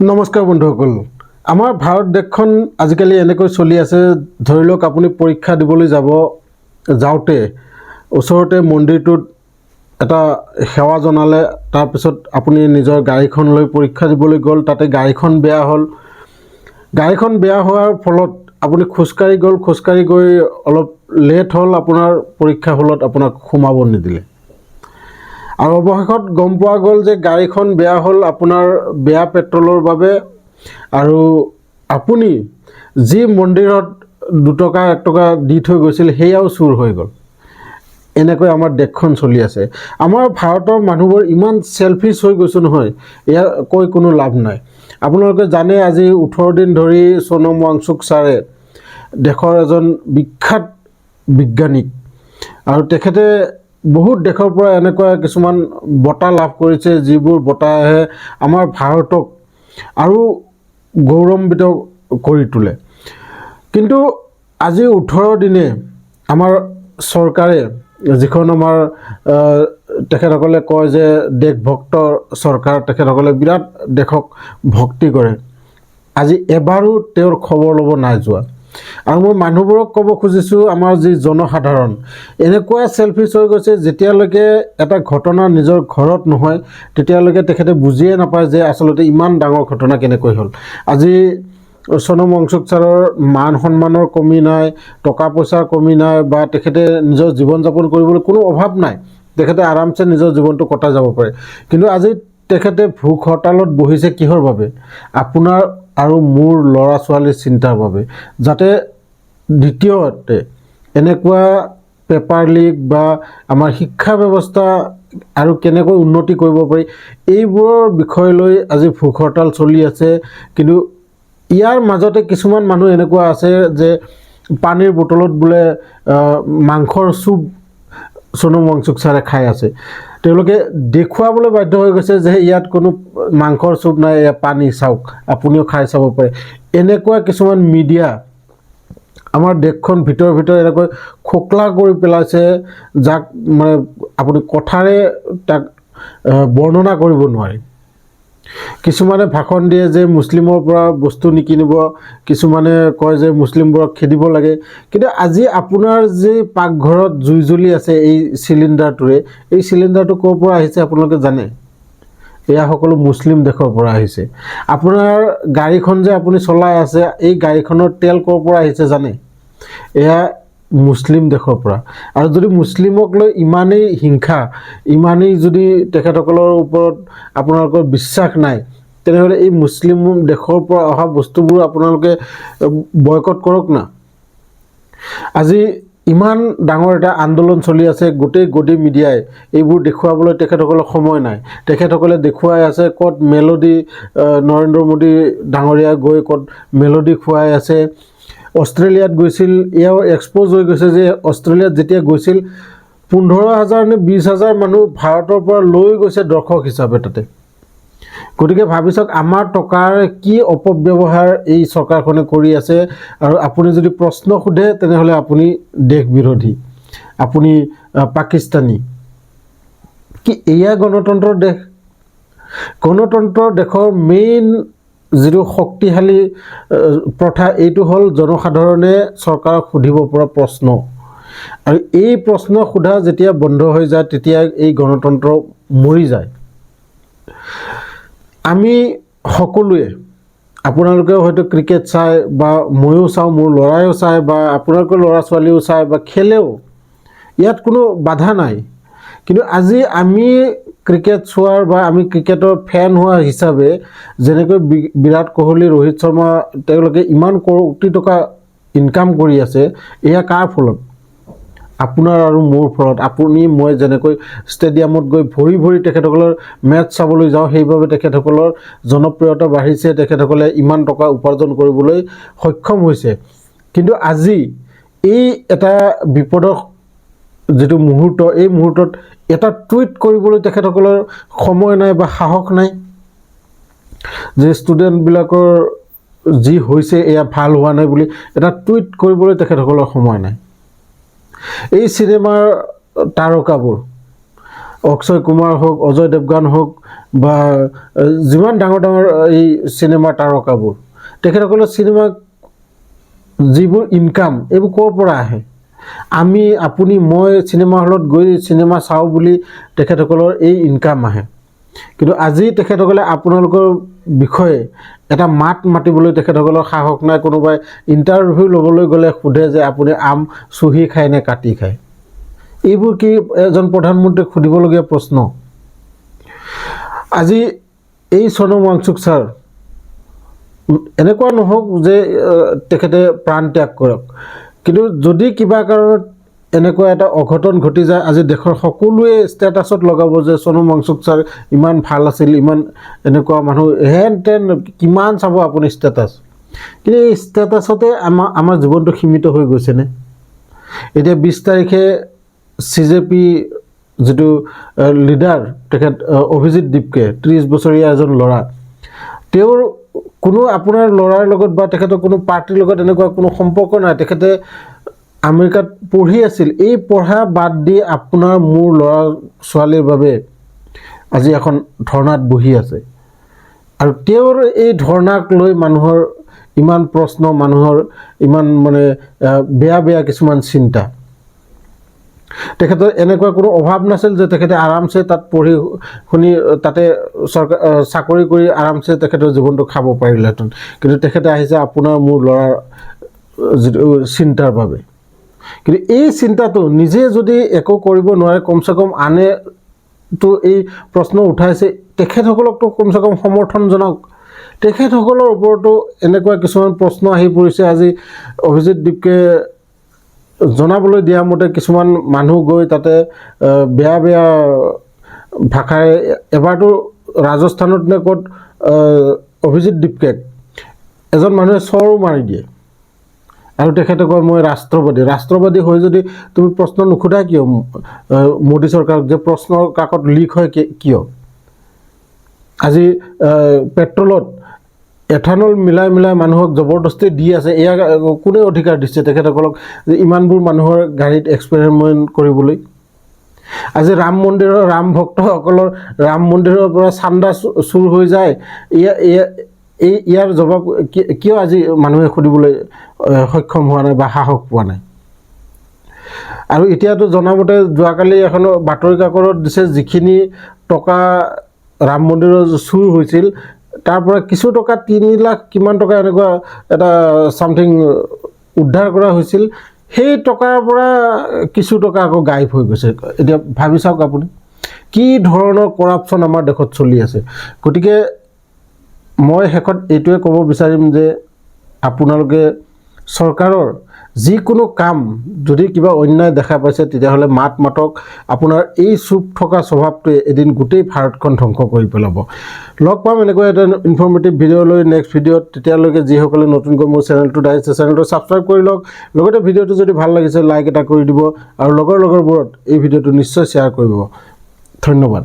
নমস্কাৰ বন্ধুসকল আমাৰ ভাৰত দেশখন আজিকালি এনেকৈ চলি আছে ধৰি লওক আপুনি পৰীক্ষা দিবলৈ যাওঁতে ওচৰতে মন্দিৰটোত এটা সেৱা জনালে তাৰ পিছত আপুনি নিজৰ গাড়ীখন লৈ পৰীক্ষা দিবলৈ গ'ল তাতে গাড়ীখন বেয়া হোৱাৰ ফলত আপুনি খোজকাঢ়ি গৈ অলপ লেট হ'ল আপোনাৰ পৰীক্ষা হলত আপোনাক সোমাব নিদিলে আৰু অৱশেষত গম পোৱা গ'ল যে গাড়ীখন বেয়া হ'ল আপোনাৰ বেয়া পেট্ৰলৰ বাবে আৰু আপুনি যি মন্দিৰত 2 টকা 1 টকা দি থৈ গৈছিল হেয়াও চুৰ হৈ গ'ল এনেকৈ আমাৰ দেশখন চলি আছে আমাৰ ভাৰতৰ মানুহবোৰ ইমান সেলফিশ হৈ গৈছে নহয় ইয়াৰ কৈ কোনো লাভ নাই আপোনালোকে জানে আজি 18 দিন ধৰি সোনম ৱাংচুক ছাৰে দেশৰ এজন বিখ্যাত বিজ্ঞানিক আৰু তেখেতে বহুত দেশৰ পৰা এনেকুৱা কিছুমান বঁটা লাভ কৰিছে যিবোৰ বঁটাহে আমাৰ ভাৰতক আৰু গৌৰৱান্বিত কৰি তোলে কিন্তু আজি 18 দিনে আমাৰ চৰকাৰে যিখন আমাৰ তেখেতসকলে কয় যে দেশভক্ত চৰকাৰ তেখেতসকলে বিৰাট দেশক ভক্তি কৰে আজি এবাৰো তেওঁৰ খবৰ ল'ব নাই যোৱা আৰু মই মানুহবোৰক ক'ব খুজিছোঁ আমাৰ যি জনসাধাৰণ এনেকুৱা সেলফিশ হৈ গৈছে যেতিয়ালৈকে এটা ঘটনা নিজৰ ঘৰত নহয় তেতিয়ালৈকে তেখেতে বুজিয়ে নাপায় যে আসলতে ইমান ডাঙৰ ঘটনা কেনেকৈ হ'ল আজি সোনম ৱাংচুক ছাৰৰ মান সন্মানৰ কমি নাই টকা পইচাৰ কমি নাই বা তেখেতে নিজৰ জীৱন যাপন কৰিবলৈ কোনো অভাৱ নাই তেখেতে আৰামছে নিজৰ জীৱনটো কটাই যাব পাৰে কিন্তু আজি তেখেতে ভোক হৰতালত বহিছে কিহৰ বাবে আপোনাৰ আৰু মোৰ ল'ৰা ছোৱালীৰ চিন্তাৰ বাবে যাতে দ্বিতীয়তে এনেকুৱা পেপাৰ লিক বা আমাৰ শিক্ষা ব্যৱস্থা আৰু কেনেকৈ উন্নতি কৰিব পাৰি এইবোৰৰ বিষয় লৈ আজি ভোক হৰতাল চলি আছে কিন্তু ইয়াৰ মাজতে কিছুমান মানুহ এনেকুৱা আছে যে পানীৰ বটলত বোলে মাংসৰ চুপ সোনম ৱাংচুক ছাৰে খাই আছে তেওঁলোকে দেখুৱাবলৈ বাধ্য হৈ গৈছে যে ইয়াত কোনো মাংসৰ চুপ নাই এয়া পানী চাওক আপুনিও খাই চাব পাৰে এনেকুৱা কিছুমান মিডিয়া আমাৰ দেশখন ভিতৰ এনেকৈ খোকলা কৰি পেলাইছে যাক মানে আপুনি কথাৰে তাক বৰ্ণনা কৰিব নোৱাৰি কিছুমানে ভাষণ দিয়ে যে মুছলিমৰ পৰা বস্তু নিকিনিব কিছুমানে কয় যে মুছলিমবোৰক খেদিব লাগে কিন্তু আজি আপোনাৰ যে পাকঘৰত জুই জ্বলি আছে এই সিলিন্ডাৰটোৰে এই সিলিন্ডাৰটো ক'ৰ পৰা আহিছে আপোনালোকে জানে এয়া সকলো মুছলিম দেশৰ পৰা আহিছে আপোনাৰ গাড়ীখন যে আপুনি চলাই আছে এই গাড়ীখনৰ তেল ক'ৰ পৰা আহিছে জানে এয়া মুছলিম দেশৰ পৰা আৰু যদি মুছলিমক লৈ ইমানেই হিংসা ইমানেই যদি তেখেতসকলৰ ওপৰত আপোনালোকৰ বিশ্বাস নাই তেনেহ'লে এই মুছলিম দেশৰ পৰা অহা বস্তুবোৰ আপোনালোকে বয়কট কৰক না আজি ইমান ডাঙৰ এটা আন্দোলন চলি আছে গোটেই গদি মিডিয়াই এইবোৰ দেখুৱাবলৈ তেখেতসকলৰ সময় নাই তেখেতসকলে দেখুৱাই আছে ক'ত মেলোডি নৰেন্দ্ৰ মোদী ডাঙৰীয়া গৈ ক'ত মেলোডি খুৱাই আছে অষ্ট্ৰেলিয়াত গৈছিল এয়াও এক্সপ'জ হৈ গৈছে যে অষ্ট্ৰেলিয়াত যেতিয়া গৈছিল 15,000 নে 20,000 মানুহ ভাৰতৰ পৰা লৈ গৈছে দৰ্শক হিচাপে তাতে গতিকে ভাবিছক আমাৰ টকাৰ কি অপব্যৱহাৰ এই চৰকাৰখনে কৰি আছে আৰু আপুনি যদি প্ৰশ্ন সোধে তেনেহ'লে আপুনি দেশ বিৰোধী আপুনি পাকিস্তানী কি এয়া গণতন্ত্ৰৰ দেশ গণতন্ত্ৰৰ দেশৰ মেইন যিটো শক্তিশালী প্ৰথা এইটো হ'ল জনসাধাৰণে চৰকাৰক সুধিব পৰা প্ৰশ্ন আৰু এই প্ৰশ্ন সোধা যেতিয়া বন্ধ হৈ যায় তেতিয়া এই গণতন্ত্ৰ মৰি যায় আমি সকলোৱে আপোনালোকেও হয়তো ক্ৰিকেট চাই বা ময়ো চাওঁ মোৰ ল'ৰায়ো চাই বা আপোনালোকৰ ল'ৰা ছোৱালীও চাই বা খেলেও ইয়াত কোনো বাধা নাই কিন্তু আজি আমি ক্ৰিকেট চোৱাৰ বা আমি ক্ৰিকেটৰ ফেন হোৱা হিচাপে যেনেকৈ বিৰাট কোহলি ৰোহিত শৰ্মা তেওঁলোকে ইমান কোটি টকা ইনকাম কৰি আছে এয়া কাৰ ফলত আপোনাৰ আৰু মোৰ ফলত আপুনি মই যেনেকৈ ষ্টেডিয়ামত গৈ ভৰি তেখেতসকলৰ মেচ চাবলৈ যাওঁ সেইভাবে তেখেতসকলৰ জনপ্ৰিয়তা বাঢ়িছে তেখেতসকলে ইমান টকা উপাৰ্জন কৰিবলৈ সক্ষম হৈছে কিন্তু আজি এই এটা বিপদৰ যেটো মুহূৰ্ত এই মুহূৰ্তত এটা টুইট কৰিবলৈ তেখেতসকলৰ সময় নাই বা সাহস নাই যে ষ্টুডেন্ট বিলাকৰ যি হৈছে এয়া ভাল হোৱা নাই বুলি এটা টুইট কৰিবলৈ তেখেতসকলৰ সময় নাই এই সিনেমাৰ তাৰকাবোৰ অক্ষয় কুমাৰ হোক অজয় দেৱগান হোক বা যিমান ডাঙৰ ডাঙৰ এই চিনেমা তাৰকাবোৰ তেখেতসকলৰ চিনেমা যিবোৰ ইনকাম এইবোৰ ক'ৰ পৰা আহে আমি আপুনি মই চিনেমা হলত গৈ চিনেমা চাওঁ বুলি তেখেতসকলৰ এই ইনকাম আহে কিন্তু আজি তেখেতসকলে আপোনালোকৰ বিষয়ে এটা মাত মাতিবলৈ তেখেতসকলৰ সাহস নাই কোনোবাই ইণ্টাৰভিউ ল'বলৈ গ'লে সোধে যে আপুনি আম চুহি খায় নে কাটি খায় এইবোৰ কি এজন প্ৰধানমন্ত্ৰীক সুধিবলগীয়া প্ৰশ্ন আজি এই সোণম ৱাংচুক ছাৰ এনেকুৱা নহওক যে তেখেতে প্ৰাণ ত্যাগ কৰক কিন্তু যদি কিবা কাৰণত এনেকুৱা এটা অঘটন ঘটি যায় আজি দেশৰ সকলোৱে ষ্টেটাছত লগাব যে সোণম ৱাংচুক ছাৰ ইমান ভাল আছিল ইমান এনেকুৱা মানুহ হেন তেন কিমান চাব আপুনি ষ্টেটাছ কিন্তু এই ষ্টেটাছতে আমাৰ জীৱনটো সীমিত হৈ গৈছেনে এতিয়া 20 তাৰিখে CJP যিটো লিডাৰ তেখেত অভিজিত দীপকে 30 বছৰীয়া এজন ল'ৰা তেওঁৰ কোনো আপোনাৰ ল'ৰাৰ লগত বা তেখেতৰ কোনো পাৰ্টিৰ লগত এনেকুৱা কোনো সম্পৰ্ক নাই তেখেতে আমেৰিকাত পঢ়ি আছিল এই পঢ়া বাদ দি আপোনাৰ মোৰ ল'ৰা ছোৱালীৰ বাবে আজি এখন ধৰ্ণাত বহি আছে আৰু তেওঁৰ এই ধৰ্ণাক লৈ মানুহৰ ইমান প্ৰশ্ন মানুহৰ ইমান মানে বেয়া বেয়া কিছুমান চিন্তা তেখেতৰ এনেকুৱা কোনো অভাৱ নাছিল যে তেখেতে আৰামছে তাত পঢ়ি শুনি তাতে চৰকাৰ চাকৰি কৰি আৰামছে তেখেতৰ জীৱনটো খাব পাৰিলেহেঁতেন কিন্তু তেখেতে আহিছে আপোনাৰ মোৰ ল'ৰাৰ যিটো চিন্তাৰ বাবে কিন্তু এই চিন্তাটো নিজে যদি একো কৰিব নোৱাৰে কমচে কম আনে তো এই প্ৰশ্ন উঠাইছে তেখেতসকলকতো কমচে কম সমৰ্থন জনাওক তেখেতসকলৰ ওপৰতো এনেকুৱা কিছুমান প্ৰশ্ন আহি পৰিছে আজি অভিজিত দীপকে জনাবলৈ দিয়া মতে কিছুমান মানুহ গৈ তাতে বেয়া বেয়া ভাষাৰে এবাৰতো ৰাজস্থানত নে ক'ত অভিজিত দীপকেক এজন মানুহে চৰো মাৰি দিয়ে আৰু তেখেতে কয় মই ৰাষ্ট্ৰবাদী হৈ যদি তুমি প্ৰশ্ন নুখুধা কিয় মোদী চৰকাৰক যে প্ৰশ্নৰ কাকত লিক হয় কিয় আজি পেট্ৰলত এথানল মিলাই মানুহক জবৰদস্তি দি আছে এয়া কোনে অধিকাৰ দিছে তেখেতসকলক যে ইমানবোৰ মানুহৰ গাড়ীত এক্সপেৰিমেণ্ট কৰিবলৈ আজি ৰাম মন্দিৰৰ ৰাম ভক্তসকলৰ ৰাম মন্দিৰৰ পৰা চান্দা চুৰ হৈ যায় ইয়াৰ জবাব কিয় আজি মানুহে সুধিবলৈ সক্ষম হোৱা নাই বা সাহস পোৱা নাই আৰু এতিয়াতো জনামতে যোৱাকালি এখন বাতৰি কাকতত দিছে যিখিনি টকা ৰাম মন্দিৰৰ চুৰ হৈছিল তাৰ পৰা কিছু টকা 3 লাখ কিমান টকা এনেকুৱা এটা সামথিং উদ্ধাৰ কৰা হৈছিল সেই টকাৰ পৰা কিছু টকা আকৌ গায়ব হৈ গৈছে এতিয়া ভাবি চাওক আপুনি কি ধৰণৰ কৰাপচন আমাৰ দেশত চলি আছে গতিকে মই শেষত এইটোৱে ক'ব বিচাৰিম যে আপোনালোকে চৰকাৰৰ যিকোনো কাম যদি কিবা অন্যায় দেখা পাইছে তেতিয়াহ'লে মাতক আপোনাৰ এই চুপ থকা স্বভাৱটোৱে এদিন গোটেই ভাৰতখন ধ্বংস কৰি পেলাব লগ পাম এনেকুৱা এটা ইনফৰ্মেটিভ ভিডিঅ' লৈ নেক্সট ভিডিঅ'ত তেতিয়ালৈকে যিসকলে নতুনকৈ মোৰ চেনেলটোত আহিছে চেনেলটো ছাবস্ক্ৰাইব কৰি লওক লগতে ভিডিঅ'টো যদি ভাল লাগিছে লাইক এটা কৰি দিব আৰু লগৰবোৰত এই ভিডিঅ'টো নিশ্চয় শ্বেয়াৰ কৰিব ধন্যবাদ